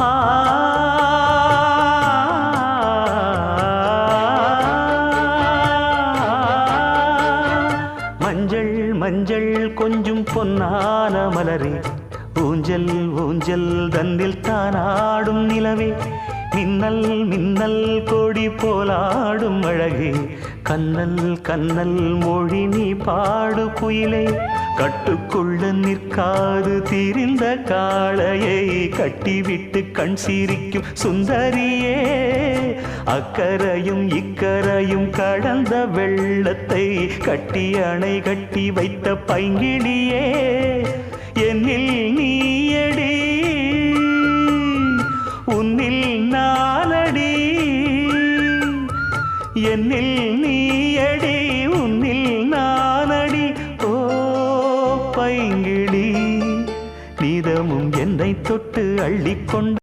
ஆ மஞ்சள் மஞ்சள் கொஞ்சம் பொன்னான மலரே, ஊஞ்சல் ஊஞ்சல் தன்னில் தானாடும் நிலவே, மின்னல் மின்னல் கொடி போலாடும் அழகே, கண்ணல் கண்ணல் மொழி நீ பாடு குயிலே, கட்டுக்குள்ள நிற்காது திரிந்த காளையை கட்டிவிட்டு கண் சிரிக்கும் சுந்தரியே, அக்கரையும் இக்கரையும் கடந்த வெள்ளத்தை கட்டி அணை கட்டி வைத்த பைங்கிளியே, என்னில் நீயடி உன்னில் நானடி, என்னில் நீயடி உன்னில் நானடி. ஓ பைங்கிளி, நீதமும் என்னை தொட்டு அள்ளிக்கொண்டு